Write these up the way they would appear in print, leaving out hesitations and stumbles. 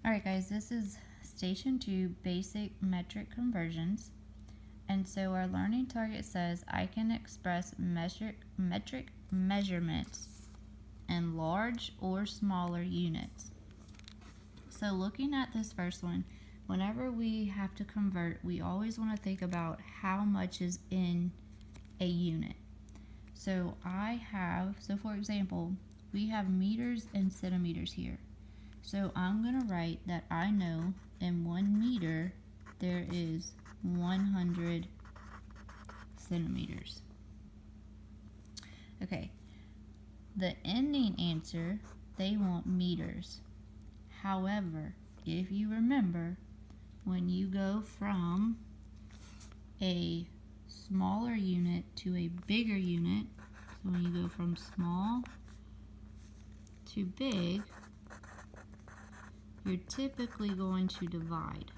Alright guys, this is Station 2 Basic Metric Conversions. And so our learning target says I can express metric measurements in large or smaller units. So looking at this first one, whenever we have to convert, we always want to think about how much is in a unit. So for example, we have meters and centimeters here. So I'm going to write that I know in 1 meter there is 100 centimeters. Okay, the ending answer, they want meters. However, if you remember, when you go from a smaller unit to a bigger unit, so when you go from small to big, you're typically going to divide.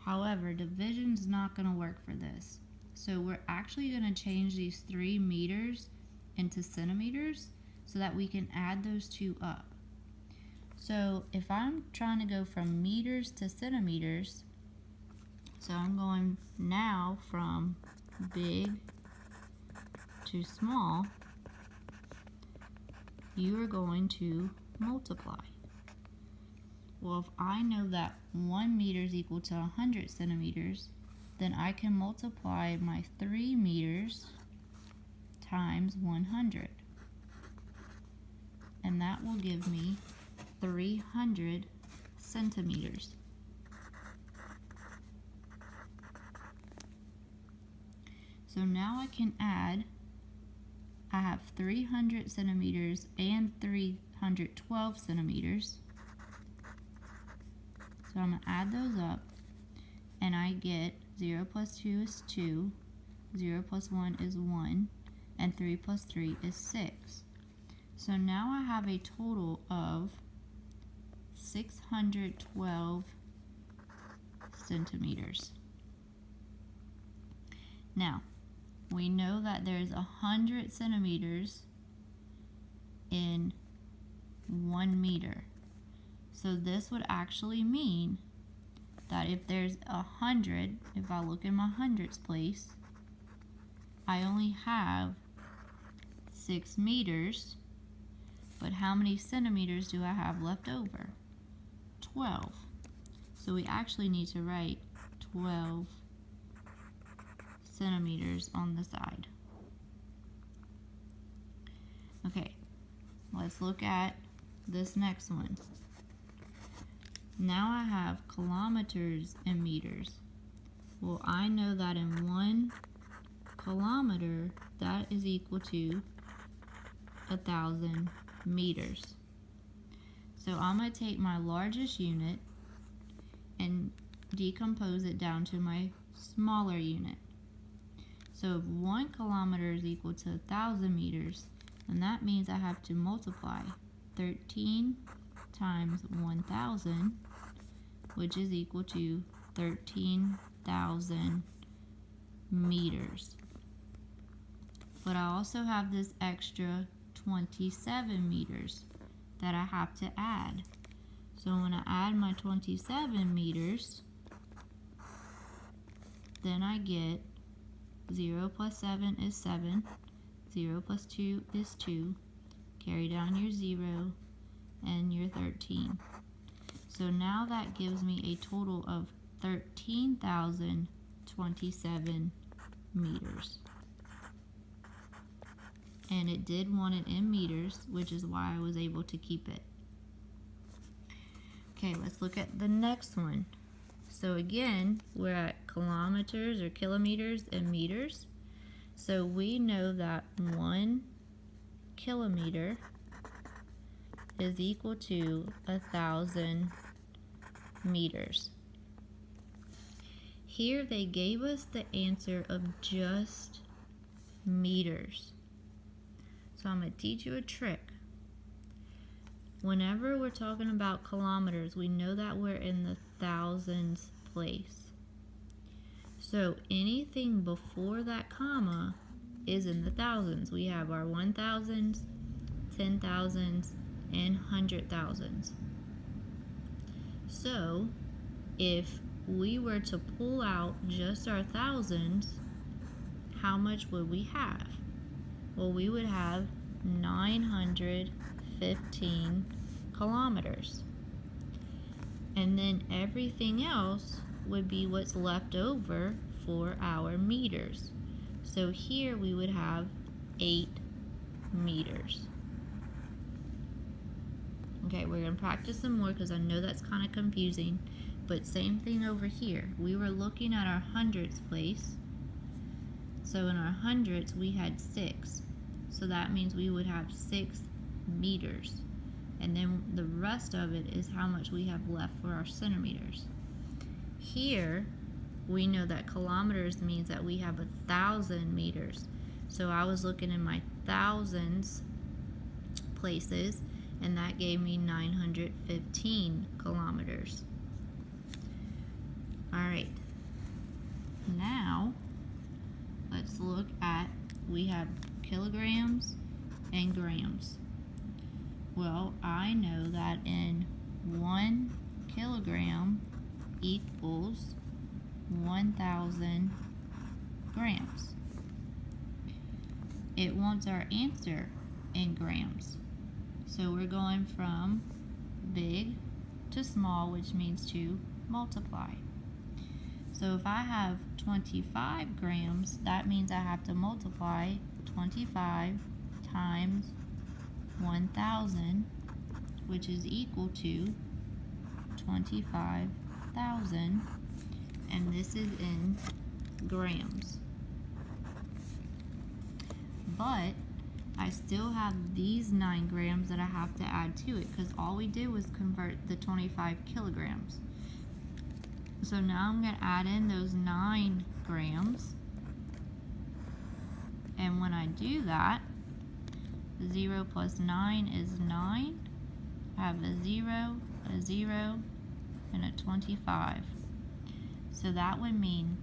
However, division's not going to work for this. So we're actually going to change these 3 meters into centimeters so that we can add those two up. So if I'm trying to go from meters to centimeters, so I'm going now from big to small, you are going to multiply. Well, if I know that 1 meter is equal to 100 centimeters, then I can multiply my 3 meters times 100. And that will give me 300 centimeters. So now I can add, I have 300 centimeters and 312 centimeters. So I'm going to add those up, and I get 0 plus 2 is 2, 0 plus 1 is 1, and 3 plus 3 is 6. So now I have a total of 612 centimeters. Now, we know that there's 100 centimeters in 1 meter. So this would actually mean that if there's 100, if I look in my hundreds place, I only have 6 meters, but how many centimeters do I have left over? 12. So we actually need to write 12 centimeters on the side. Okay, let's look at this next one. Now I have kilometers and meters. Well, I know that in 1 kilometer, that is equal to 1,000 meters. So I'm going to take my largest unit and decompose it down to my smaller unit. So if 1 kilometer is equal to 1,000 meters, then that means I have to multiply 13 times 1,000, which is equal to 13,000 meters. But I also have this extra 27 meters that I have to add. So when I add my 27 meters, then I get 0 plus 7 is 7, 0 plus 2 is 2, carry down your 0, and your 13. So now that gives me a total of 13,027 meters. And it did want it in meters, which is why I was able to keep it. Okay, let's look at the next one. So again, we're at kilometers or kilometers and meters. So we know that 1 kilometer is equal to 1,000 meters. Here they gave us the answer of just meters. So I'm going to teach you a trick. Whenever we're talking about kilometers, we know that we're in the thousands place. So anything before that comma is in the thousands. We have our 1,000s, 10,000s, and 100,000s. So if we were to pull out just our thousands, how much would we have? Well, we would have 915 kilometers. And then everything else would be what's left over for our meters. So here we would have 8 meters. Okay, we're going to practice some more because I know that's kind of confusing. But same thing over here. We were looking at our hundredths place. So in our hundredths we had 6. So that means we would have 6 meters. And then the rest of it is how much we have left for our centimeters. Here we know that kilometers means that we have 1,000 meters. So I was looking in my thousands places, and that gave me 915 kilometers. Alright, now let's look at, we have kilograms and grams. Well, I know that in 1 kilogram equals 1,000 grams. It wants our answer in grams. So we're going from big to small, which means to multiply. So if I have 25 grams, that means I have to multiply 25 times 1,000, which is equal to 25,000, and this is in grams. But I still have these 9 grams that I have to add to it because all we did was convert the 25 kilograms. So now I'm going to add in those 9 grams, and when I do that, 0 plus 9 is 9. I have a 0, and a 25. So that would mean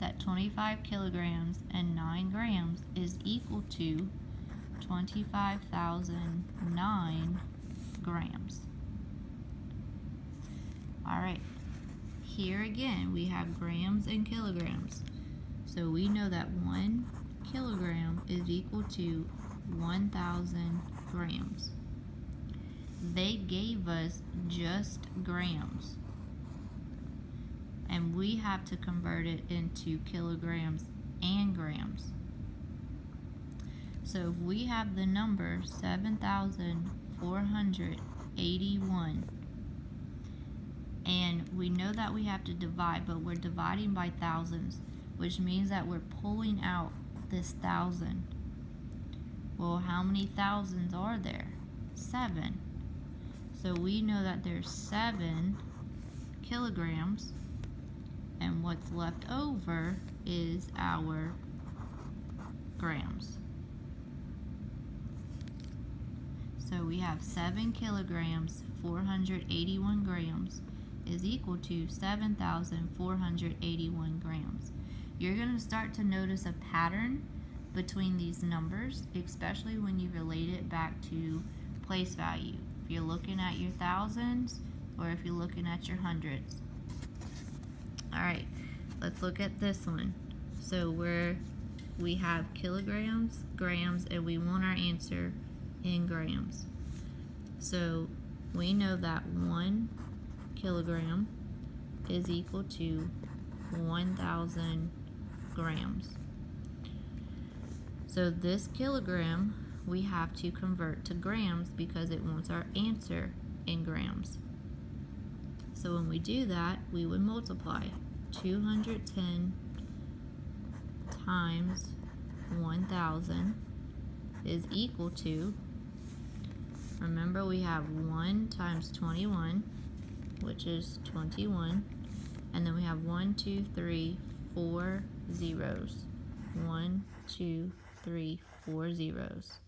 that 25 kilograms and 9 grams is equal to 25,009 grams. Alright, here again we have grams and kilograms. So we know that 1 kilogram is equal to 1,000 grams. They gave us just grams, and we have to convert it into kilograms and grams. So if we have the number 7,481, and we know that we have to divide, but we're dividing by thousands, which means that we're pulling out this 1,000. Well, how many thousands are there? 7. So we know that there's 7 kilograms, and what's left over is our grams. So we have 7 kilograms, 481 grams is equal to 7,481 grams. You're going to start to notice a pattern between these numbers, especially when you relate it back to place value. If you're looking at your thousands or if you're looking at your hundreds. Alright, let's look at this one. So we have kilograms, grams, and we want our answer in grams. So we know that 1 kilogram is equal to 1,000 grams. So this kilogram we have to convert to grams because it wants our answer in grams. So when we do that, we would multiply 210 times 1,000 is equal to, remember we have 1 times 21, which is 21, and then we have 1, 2, 3, 4 zeros. 1, 2, 3, 4 zeros.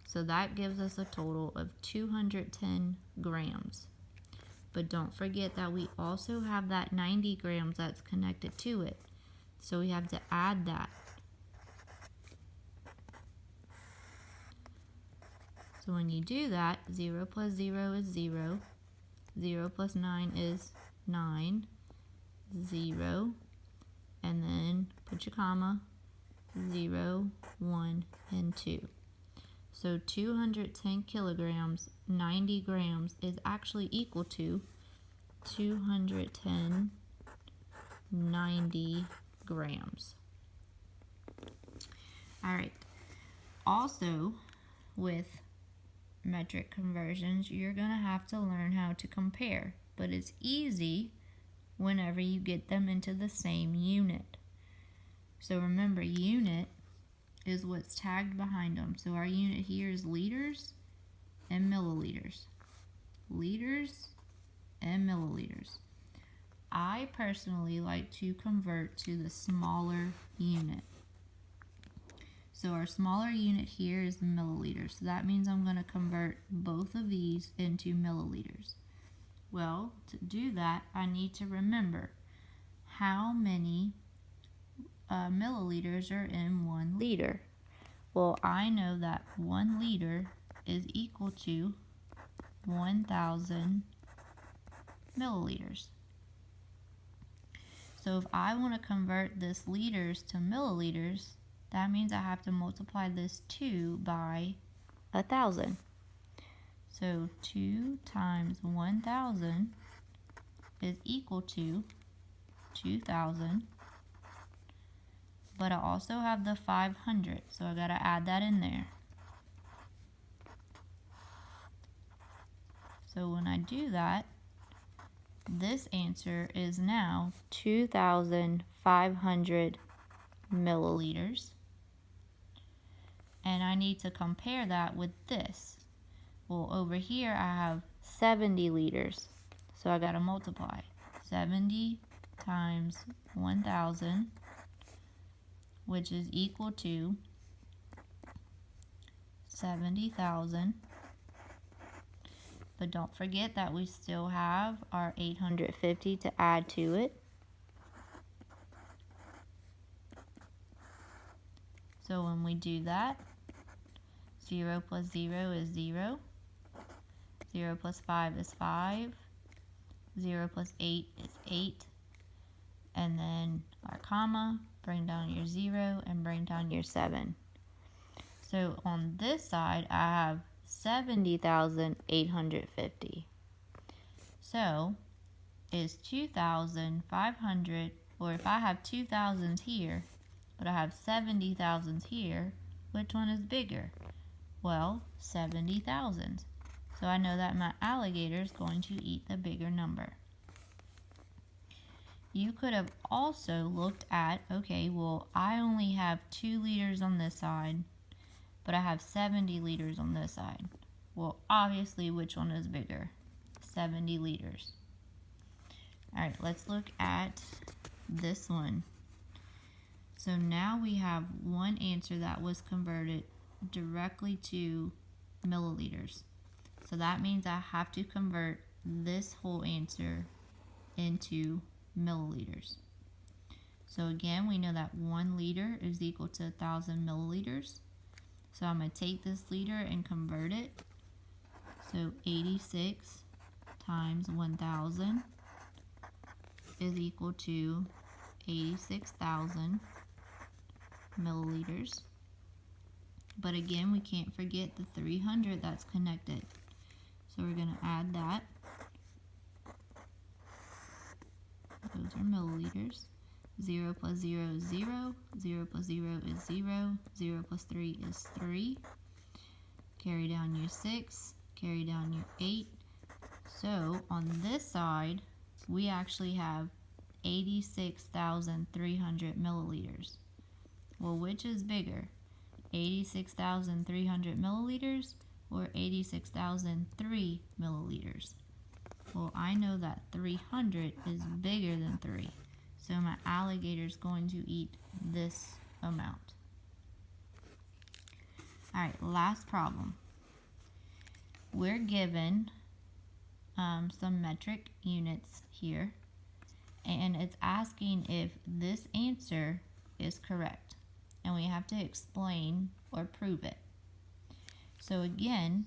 So that gives us a total of 210 grams. But don't forget that we also have that 90 grams that's connected to it. So we have to add that. So when you do that, 0 plus 0 is 0. 0 plus 9 is 9, 0, and then put your comma, 0, 1, and 2. So 210 kilograms, 90 grams is actually equal to 210, 90 grams. All right. Also, with metric conversions, you're going to have to learn how to compare, but it's easy whenever you get them into the same unit. So remember, unit is what's tagged behind them. So our unit here is liters and milliliters. Liters and milliliters. I personally like to convert to the smaller unit. So our smaller unit here is milliliters. So that means I'm going to convert both of these into milliliters. Well, to do that, I need to remember how many milliliters are in 1 liter. Well, I know that 1 liter is equal to 1,000 milliliters. So if I want to convert this liters to milliliters, that means I have to multiply this 2 by 1,000. So 2 times 1,000 is equal to 2,000. But I also have the 500, so I gotta add that in there. So when I do that, this answer is now 2,500 milliliters. And I need to compare that with this. Well, over here I have 70 liters, so I gotta multiply. 70 times 1,000, which is equal to 70,000. But don't forget that we still have our 850 to add to it. So when we do that, 0 plus 0 is 0. 0 plus 5 is 5. 0 plus 8 is 8. And then our comma, bring down your 0 and bring down your 7. So on this side, I have 70,850. So is 2,500, or if I have 2,000s here, but I have 70,000s here, which one is bigger? Well, 70,000. So I know that my alligator is going to eat the bigger number. You could have also looked at, okay, well, I only have 2 liters on this side, but I have 70 liters on this side. Well, obviously, which one is bigger? 70 liters. All right, let's look at this one. So now we have one answer that was converted directly to milliliters. So that means I have to convert this whole answer into milliliters. So again, we know that 1 liter is equal to 1,000 milliliters. So I'm going to take this liter and convert it. So 86 times 1,000 is equal to 86,000 milliliters. But again, we can't forget the 300 that's connected. So we're going to add that. Those are milliliters. 0 plus 0 is 0. 0 plus 0 is 0. 0 plus 3 is 3. Carry down your 6. Carry down your 8. So on this side, we actually have 86,300 milliliters. Well, which is bigger? 86,300 milliliters or 86,003 milliliters? Well, I know that 300 is bigger than 3. So my alligator is going to eat this amount. All right, last problem. We're given some metric units here, and it's asking if this answer is correct. And we have to explain or prove it. So again,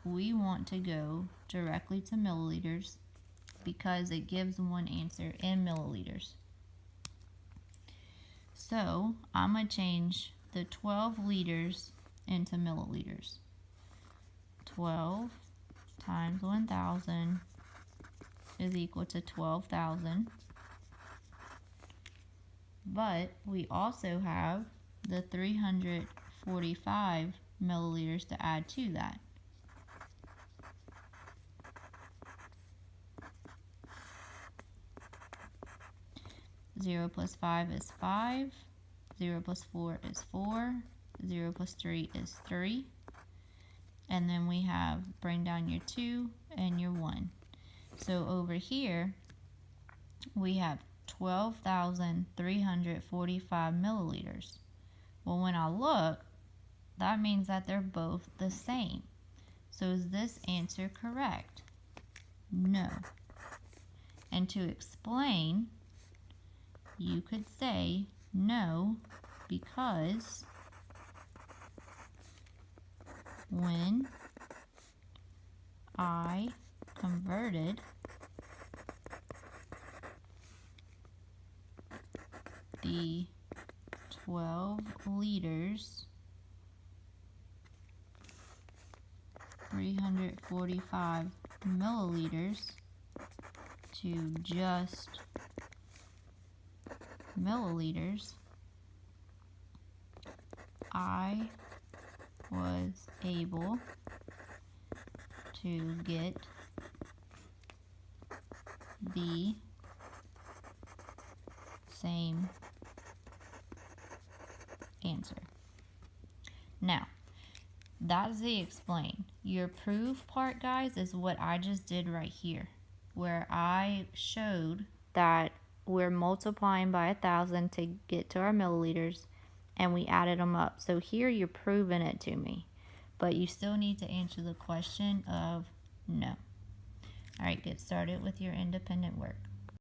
we want to go directly to milliliters because it gives one answer in milliliters. So I'm going to change the 12 liters into milliliters. 12 times 1,000 is equal to 12,000. But we also have the 345 milliliters to add to that. Zero plus 5 is 5. 0 plus 4 is 4. 0 plus 3 is 3. And then we have, bring down your 2 and your 1. So over here, we have 12,345 milliliters. Well, when I look, that means that they're both the same. So is this answer correct? No. And to explain, you could say no, because when I converted the 12 liters, 345 milliliters to just milliliters, I was able to get the same answer. Now, that's the explain. Your proof part, guys, is what I just did right here, where I showed that we're multiplying by 1,000 to get to our milliliters, and we added them up. So here you're proving it to me, but you still need to answer the question of no. All right, get started with your independent work.